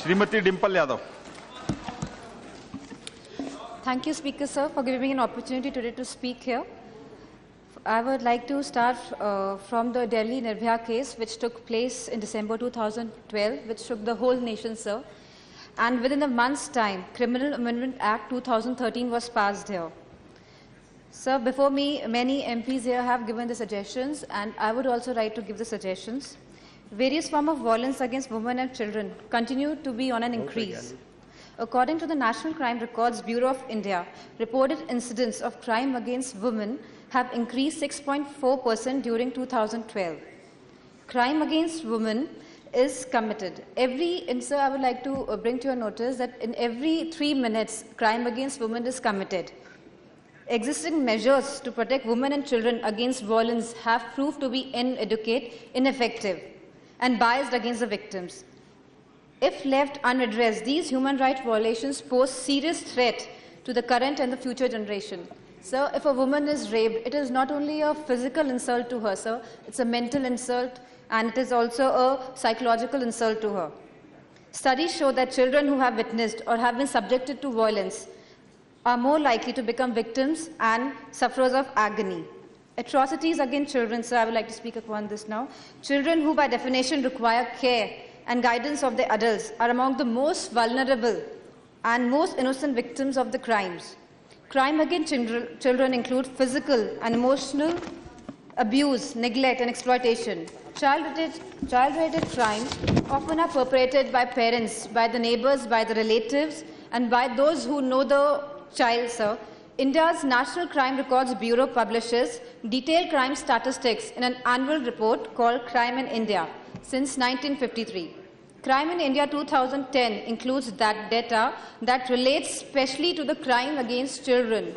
Shrimati Dimple Yadav. Thank you, Speaker, sir, for giving me an opportunity today to speak here. I would like to start from the Delhi Nirbhaya case, which took place in December 2012, which shook the whole nation, sir. And within a month's time, Criminal Amendment Act 2013 was passed here. Sir, before me, many MPs here have given the suggestions, and I would also like to give the suggestions. Various forms of violence against women and children continue to be on an increase. According to the National Crime Records Bureau of India, reported incidents of crime against women have increased 6.4% during 2012. Crime against women is committed. Sir, I would like to bring to your notice that in every 3 minutes, crime against women is committed. Existing measures to protect women and children against violence have proved to be inadequate, ineffective, and biased against the victims. If left unaddressed, these human rights violations pose serious threat to the current and the future generation. Sir, if a woman is raped, it is not only a physical insult to her, sir, it's a mental insult, and it is also a psychological insult to her. Studies show that children who have witnessed or have been subjected to violence are more likely to become victims and sufferers of agony. Atrocities against children, sir, I would like to speak upon this now. Children who by definition require care and guidance of their adults are among the most vulnerable and most innocent victims of the crimes. Crime against children include physical and emotional abuse, neglect, and exploitation. Child-related crimes often are perpetrated by parents, by the neighbors, by the relatives, and by those who know the child, sir. India's National Crime Records Bureau publishes detailed crime statistics in an annual report called Crime in India since 1953. Crime in India 2010 includes that data that relates specially to the crime against children.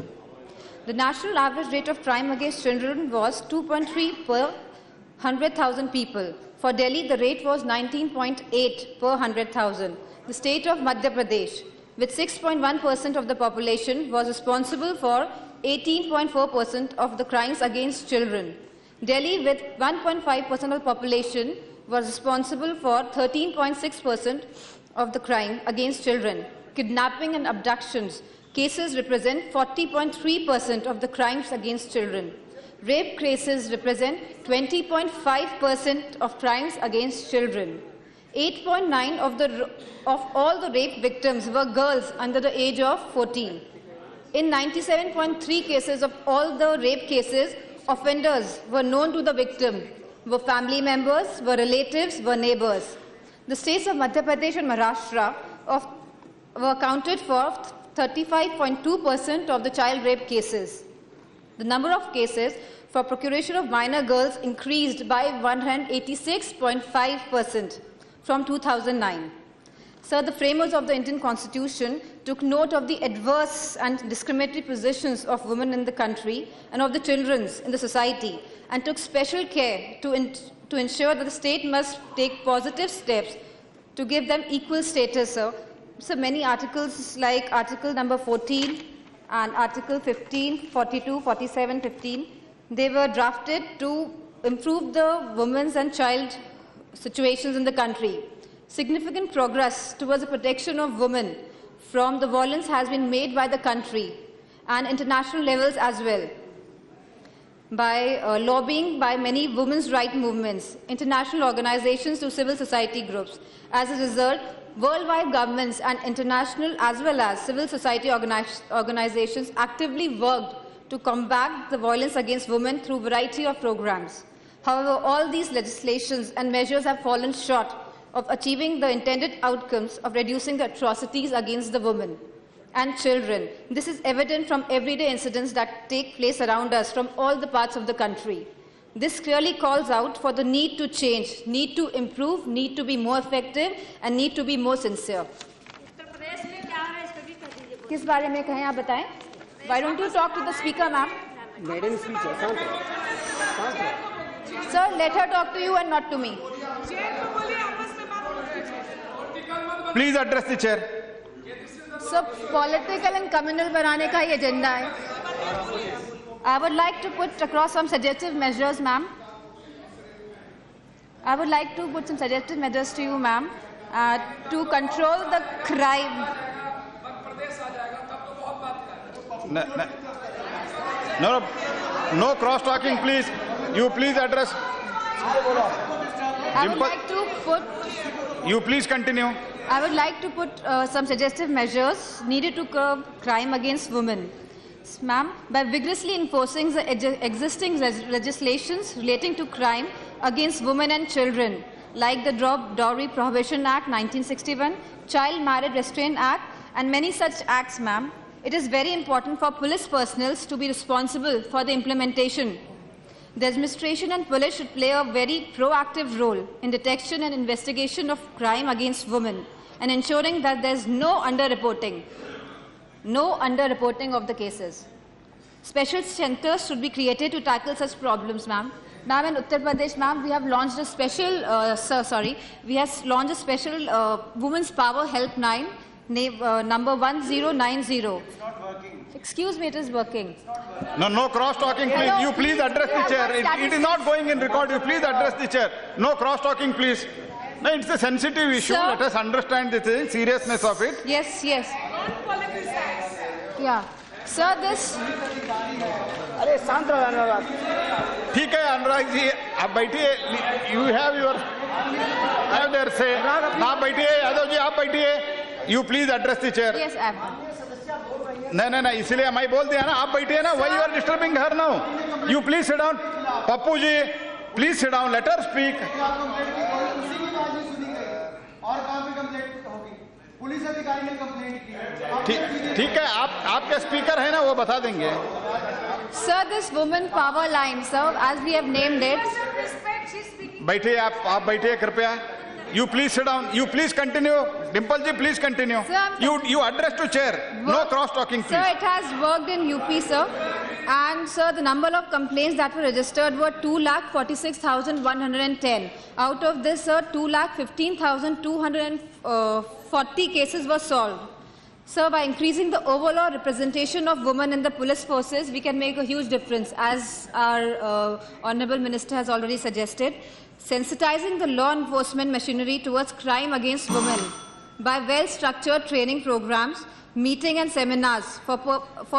The national average rate of crime against children was 2.3 per 100,000 people. For Delhi, the rate was 19.8 per 100,000. The state of Madhya Pradesh, with 6.1% of the population, was responsible for 18.4% of the crimes against children. Delhi, with 1.5% of the population, was responsible for 13.6% of the crime against children. Kidnapping and abductions cases represent 40.3% of the crimes against children. Rape cases represent 20.5% of crimes against children. 8.9% of all the rape victims were girls under the age of 14. In 97.3 cases of all the rape cases, offenders were known to the victim, were family members, were relatives, were neighbors. The states of Madhya Pradesh and Maharashtra were accounted for 35.2% of the child rape cases. The number of cases for procuration of minor girls increased by 186.5% from 2009. Sir, the framers of the Indian Constitution took note of the adverse and discriminatory positions of women in the country and of the children in the society, and took special care to ensure that the state must take positive steps to give them equal status, sir. So many articles like Article number 14 and Article 15, 42, 47, 15, they were drafted to improve the women's and child situations in the country. Significant progress towards the protection of women from the violence has been made by the country and international levels as well, by lobbying by many women's rights movements, international organizations to civil society groups. As a result, worldwide governments and international as well as civil society organizations actively worked to combat the violence against women through a variety of programs. However, all these legislations and measures have fallen short of achieving the intended outcomes of reducing the atrocities against the women and children. This is evident from everyday incidents that take place around us from all the parts of the country. This clearly calls out for the need to change, need to improve, need to be more effective, and need to be more sincere. किस बारे में कहें आप बताएं? Why don't you talk to the speaker, ma'am? Madam speaker, Sir, let her talk to you and not to me. Please address the chair. So, political and communal बनाने का ही agenda है. I would like to put across some suggestive measures, ma'am. I would like to put some suggestive measures to you, ma'am. to control the crime. No cross talking, please. You please address. I would like to put. You please continue. I would like to put some suggestive measures needed to curb crime against women. Ma'am, by vigorously enforcing the existing legislations relating to crime against women and children, like the Dowry Prohibition Act 1961, Child Marriage Restraint Act, and many such acts, ma'am, it is very important for police personnel to be responsible for the implementation. The administration and police should play a very proactive role in detection and investigation of crime against women and ensuring that there is no underreporting of the cases. Special centers should be created to tackle such problems, ma'am. Ma'am, in Uttar Pradesh, ma'am, we have launched a special, Women's Power Helpline, number 1090. It's not working. Excuse me, it is working. No cross talking, please. Hello, you please address the chair. It is not going in record. You please address the chair. No cross talking, please. No, it's a sensitive issue. Sir, let us understand the seriousness of it. Yes. Yeah. Sir, this. ठीक है अनुराग जी, आप बैठिए. You have your. I have their say. आप बैठिए, यादव जी आप बैठिए. You please address the chair. Yes, I have. नहीं, इसीलिए मैं बोल दिया ना, आप बैठिए ना. Why you are disturbing her now? You please sit down. Pappu ji, please sit down. Let her speak. और कहाँ पे कंप्लेंट होगी? पुलिस अधिकारी ने कंप्लेंट की। ठीक है, आपके स्पीकर है ना, वो बता देंगे. Sir, this woman power line, sir, as we have named it. बैठिए आप बैठिए कृपया. You please sit down. You please continue. Dimple ji, please continue. Sir, you address to chair. No cross talking, please. Sir, it has worked in UP, sir. And sir, the number of complaints that were registered were 2,46,110. Out of this, sir, 2,15,240 cases were solved. Sir, by increasing the overall representation of women in the police forces, we can make a huge difference, as our Honourable Minister has already suggested. Sensitizing the law enforcement machinery towards crime against women by well-structured training programs, meeting and seminars for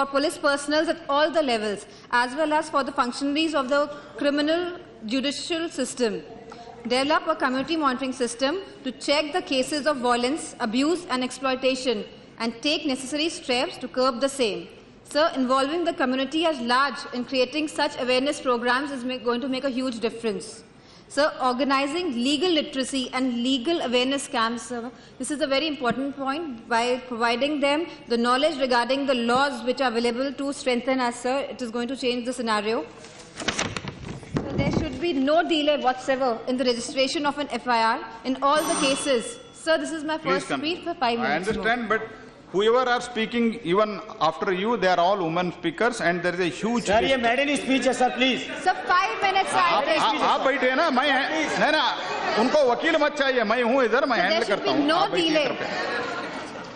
police personnel at all the levels, as well as for the functionaries of the criminal judicial system. Develop a community monitoring system to check the cases of violence, abuse and exploitation and take necessary steps to curb the same. Sir, involving the community at large in creating such awareness programs is going to make a huge difference. Sir, organizing legal literacy and legal awareness camps, sir, this is a very important point. By providing them the knowledge regarding the laws which are available to strengthen us, sir, it is going to change the scenario. So there should be no delay whatsoever in the registration of an FIR in all the cases. Sir, this is my first speech for 5 minutes. I understand, but whoever are speaking, even after you, they are all women speakers, and there is a huge. Sir, ये maiden speech है, sir, please. Sir, 5 minutes. आप बैठे ना, मैं नहीं ना, उनको वकील मत चाहिए, मैं हूँ इधर, मैं हैंडल करता हूँ. No delay.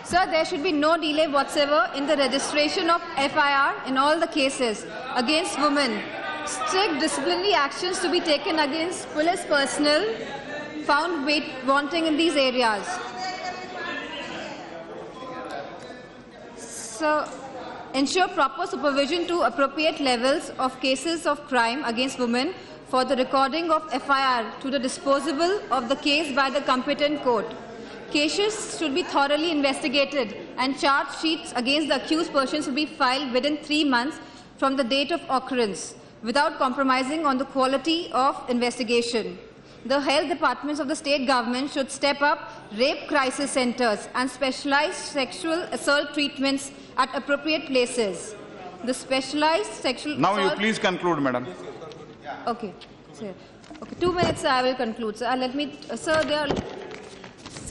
Sir, there should be no delay whatsoever in the registration of FIR in all the cases against women. Strict disciplinary actions to be taken against police personnel found wanting in these areas. So, ensure proper supervision to appropriate levels of cases of crime against women for the recording of FIR to the disposal of the case by the competent court. Cases should be thoroughly investigated and charge sheets against the accused persons should be filed within 3 months from the date of occurrence without compromising on the quality of investigation. The health departments of the state government should step up rape crisis centers and specialized sexual assault treatments at appropriate places. The specialized sexual Now assault... you please conclude, madam. Okay. Sir. Okay, 2 minutes, I will conclude. Sir, let me... Sir,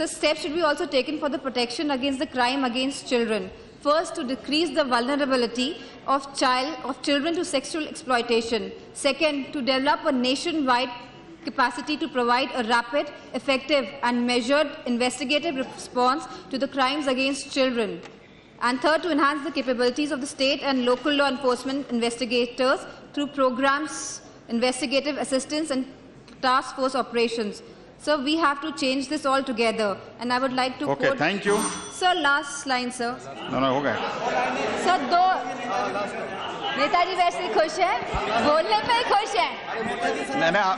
steps should be also taken for the protection against the crime against children. First, to decrease the vulnerability of children to sexual exploitation. Second, to develop a nationwide capacity to provide a rapid, effective and measured investigative response to the crimes against children. And third, to enhance the capabilities of the state and local law enforcement investigators through programs, investigative assistance and task force operations. So we have to change this all together. And I would like to Okay, quote... thank you. Sir, last line, sir. No, no, okay. Sir दो नेताजी वैसे ही खुश हैं, बोलने पे ही खुश हैं।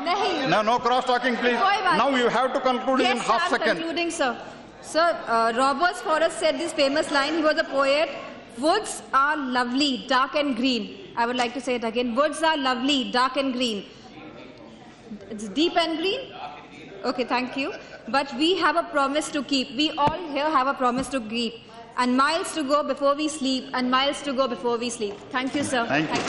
नहीं। No, no cross talking, please. कोई बात Now नहीं। you have to conclude in Yes, half I'm second. concluding, sir. Sir, Robert Forrest said this famous line. He was a poet. Woods are lovely, dark and green. I would like to say it again. Woods are lovely, dark and green. It's deep and green. Okay, thank you. But we have a promise to keep. We all here have a promise to keep. And miles to go before we sleep. And miles to go before we sleep. Thank you, sir. Thank you.